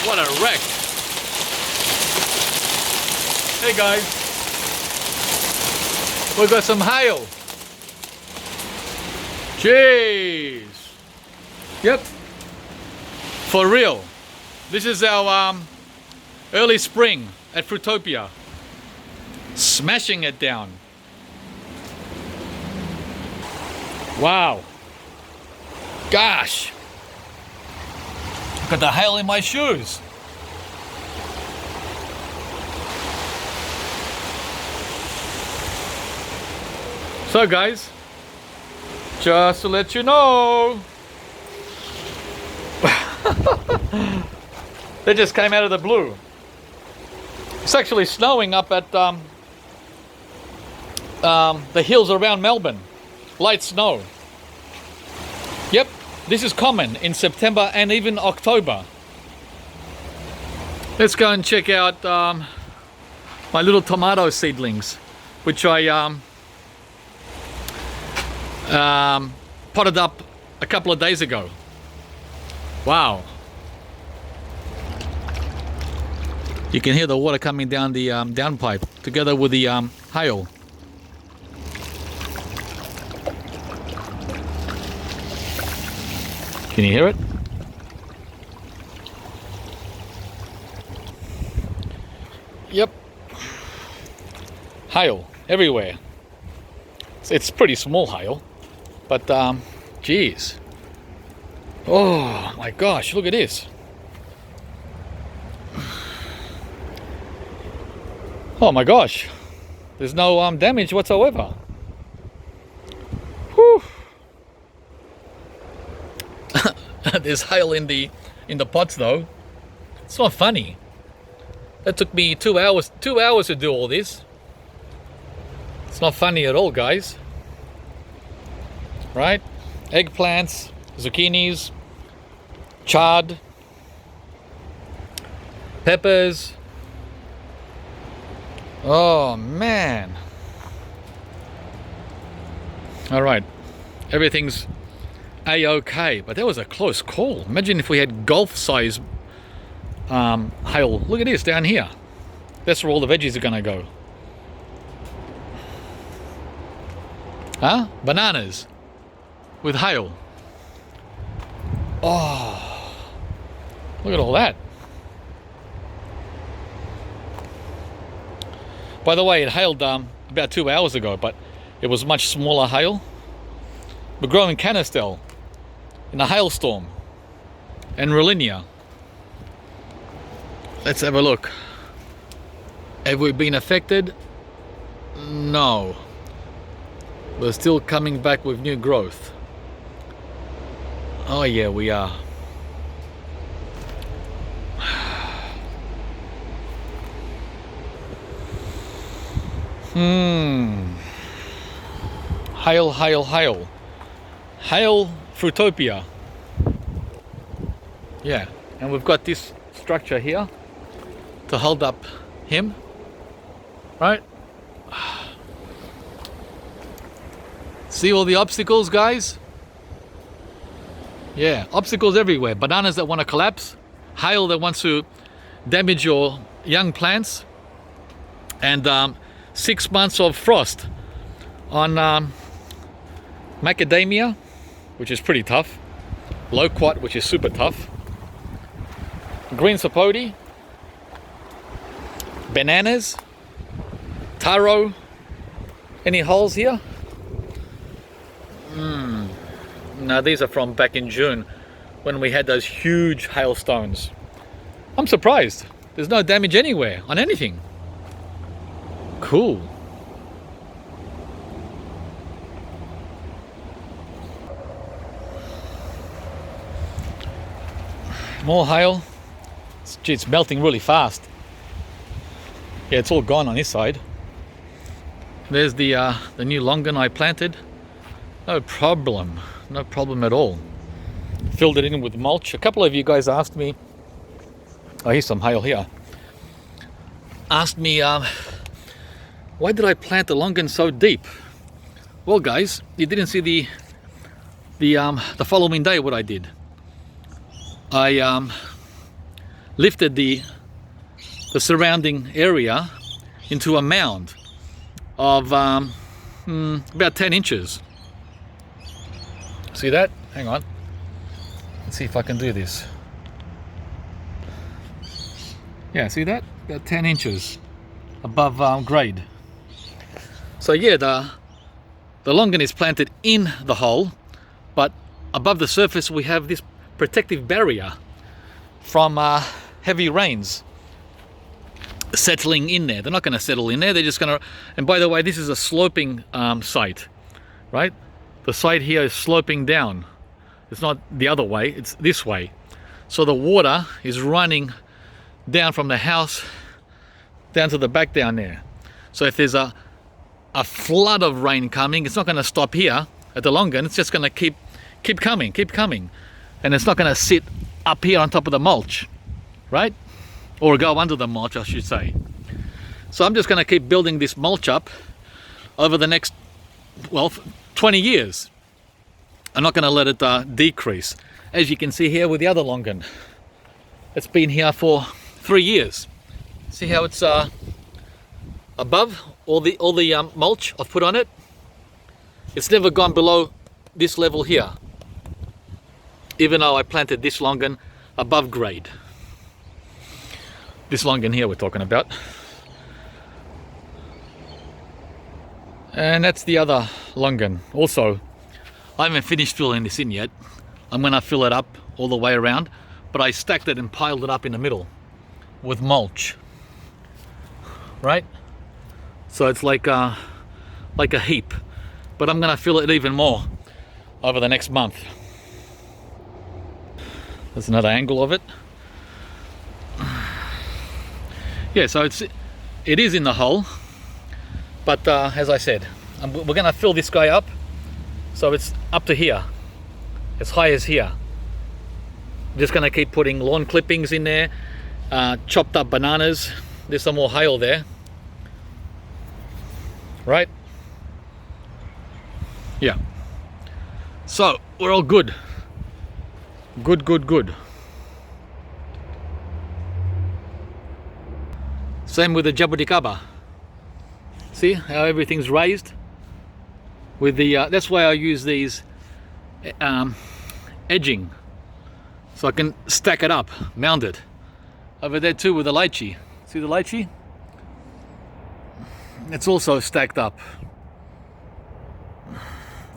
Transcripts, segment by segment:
What a wreck. Hey guys, we've got some hail. Jeez. Yep. For real. This is our early spring at Fruitopia. Smashing it down. Wow. Gosh. Got the hail in my shoes. So guys, just to let you know, they just came out of the blue. It's actually snowing up at the hills around Melbourne. Light snow. Yep, this is common in September and even October. Let's go and check out my little tomato seedlings, which I potted up a couple of days ago. Wow. You can hear the water coming down the downpipe together with the hail. Can you hear it? Yep. Hail everywhere. It's pretty small hail, but geez. Oh my gosh, look at this. Oh my gosh. There's no damage whatsoever. Whew. There's hail in the pots though. It's not funny. That took me 2 hours to do all this. It's not funny at all, guys. Right? Eggplants, zucchinis, chard, peppers. Oh man. All right. Everything's A-OK, but that was a close call. Imagine if we had golf-size hail. Look at this down here. That's where all the veggies are gonna go. Huh? Bananas with hail. Oh, look at all that. By the way, it hailed about 2 hours ago, but it was much smaller hail. We're growing canistel in a hailstorm and Rollinia. Let's have a look. Have we been affected? No. We're still coming back with new growth. Oh yeah, we are. Hail, hail, hail. Hail Fruitopia. Yeah, and we've got this structure here to hold up him, right? See all the obstacles, guys? Yeah, obstacles everywhere. Bananas that want to collapse, hail that wants to damage your young plants, and 6 months of frost on macadamia, which is pretty tough, loquat, which is super tough, green sapote, bananas, taro. Any holes here? No, these are from back in June when we had those huge hailstones. I'm surprised. There's no damage anywhere on anything. Cool. More hail. Gee, it's melting really fast. Yeah, it's all gone on this side. There's the new longan I planted. No problem. No problem at all. Filled it in with mulch. A couple of you guys asked me, oh, here's some hail here. Asked me, why did I plant the longan so deep? Well, guys, you didn't see the following day what I did. I lifted the surrounding area into a mound of about 10 inches. See that? Hang on. Let's see if I can do this. Yeah, see that? About 10 inches above grade. So yeah, the longan is planted in the hole, but above the surface we have this protective barrier from heavy rains settling in there. They're not going to settle in there, they're just going to... And by the way, this is a sloping site, right? The site here is sloping down. It's not the other way, it's this way. So the water is running down from the house down to the back down there. So if there's a flood of rain coming, it's not going to stop here at the longan, it's just going to keep coming. And it's not going to sit up here on top of the mulch, right? Or go under the mulch, I should say. So I'm just going to keep building this mulch up over the next, well, 20 years. I'm not going to let it decrease. As you can see here with the other longan, it's been here for 3 years. See how it's above all the mulch I've put on it? It's never gone below this level here, even though I planted this longan above grade. This longan here we're talking about. And that's the other longan. Also, I haven't finished filling this in yet. I'm going to fill it up all the way around, but I stacked it and piled it up in the middle with mulch, right? So it's like a heap, but I'm going to fill it even more over the next month. There's another angle of it. Yeah, so it is in the hole, but as I said, we're going to fill this guy up so it's up to here, as high as here. I'm just going to keep putting lawn clippings in there, chopped up bananas. There's some more hail there, right? Yeah, so we're all good. Good. Same with the jabuticaba. See how everything's raised with the that's why I use these edging, so I can stack it up, mount it. Over there too with the lychee. See the lychee? It's also stacked up.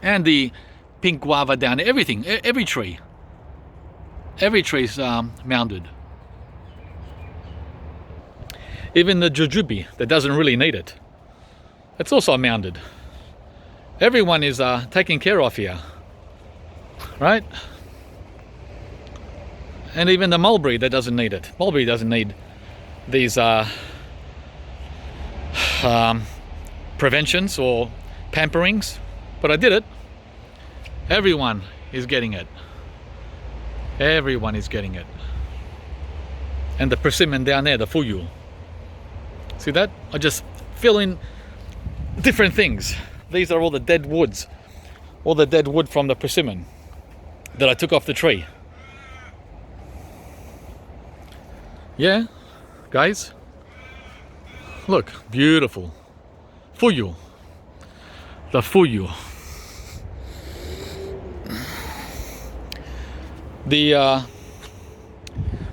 And the pink guava down there, everything, every tree's mounded. Even the jujube that doesn't really need it, it's also mounded. Everyone is taken care of here, right? And even the mulberry that doesn't need it. Mulberry doesn't need these preventions or pamperings, but I did it. Everyone is getting it. Everyone is getting it. And the persimmon down there, the fuyu. See that? I just fill in different things. These are all the dead woods. All the dead wood from the persimmon that I took off the tree. Yeah, guys. Look, beautiful. Fuyu. The fuyu. The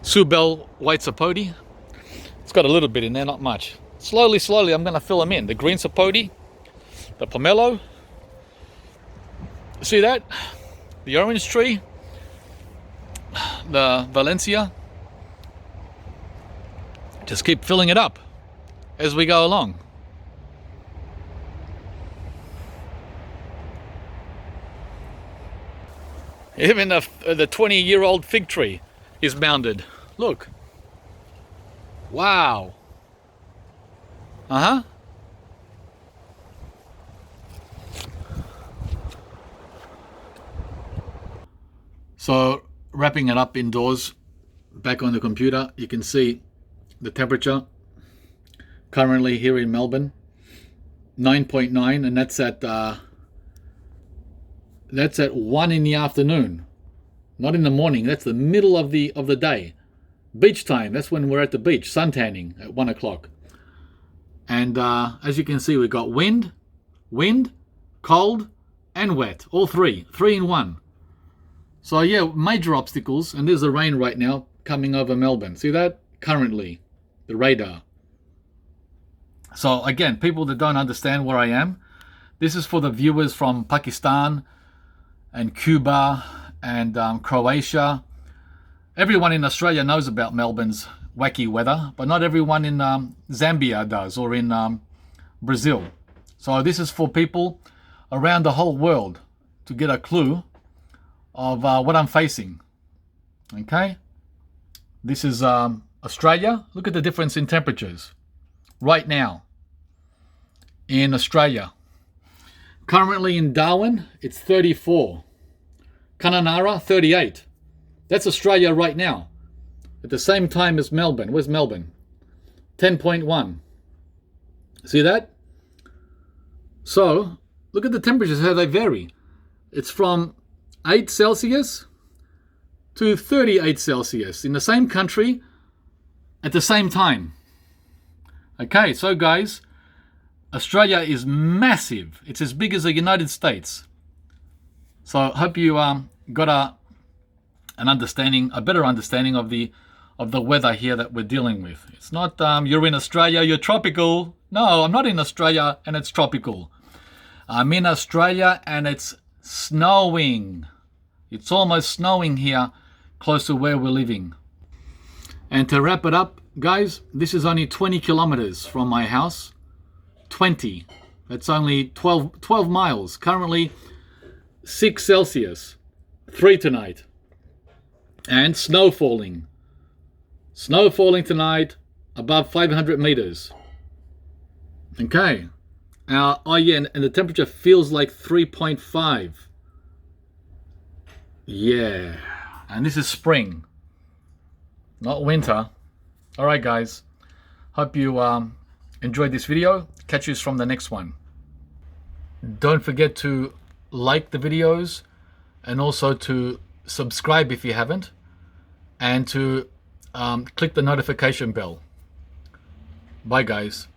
Subel white sapote. It's got a little bit in there, not much. Slowly, I'm going to fill them in. The green sapote, the pomelo. See that? The orange tree, the Valencia. Just keep filling it up as we go along. Even the 20-year-old fig tree is mounded. Look. Wow. So wrapping it up indoors, back on the computer, you can see the temperature currently here in Melbourne, 9.9, and that's at 1 in the afternoon, not in the morning. That's the middle of the day. beach time. That's when we're at the beach, suntanning at 1 o'clock. And as you can see, we've got wind, cold, and wet. All three in one. So yeah, major obstacles. And there's the rain right now coming over Melbourne. See that? Currently, the radar. So again, people that don't understand where I am, this is for the viewers from Pakistan and Cuba and Croatia. Everyone in Australia knows about Melbourne's wacky weather, but not everyone in Zambia does, or in Brazil. So this is for people around the whole world to get a clue of what I'm facing. Okay? This is Australia. Look at the difference in temperatures right now in Australia. Currently in Darwin, it's 34. Kununurra, 38. That's Australia right now. At the same time as Melbourne. Where's Melbourne? 10.1. See that? So, look at the temperatures, how they vary. It's from 8 Celsius to 38 Celsius in the same country at the same time. Okay, so guys, Australia is massive. It's as big as the United States. So I hope you got a better understanding of the weather here that we're dealing with. It's not you're in Australia, you're tropical. No, I'm not in Australia and it's tropical. I'm in Australia and it's snowing. It's almost snowing here close to where we're living. And to wrap it up, guys, this is only 20 kilometers from my house. 20. That's only 12 miles. Currently 6 Celsius. 3 tonight. And snow falling. Snow falling tonight above 500 meters. Okay. Oh yeah, and the temperature feels like 3.5. Yeah. And this is spring, not winter. All right, guys. Hope you enjoyed this video. Catch you from the next one. Don't forget to like the videos and also to subscribe if you haven't, and to click the notification bell. Bye, guys.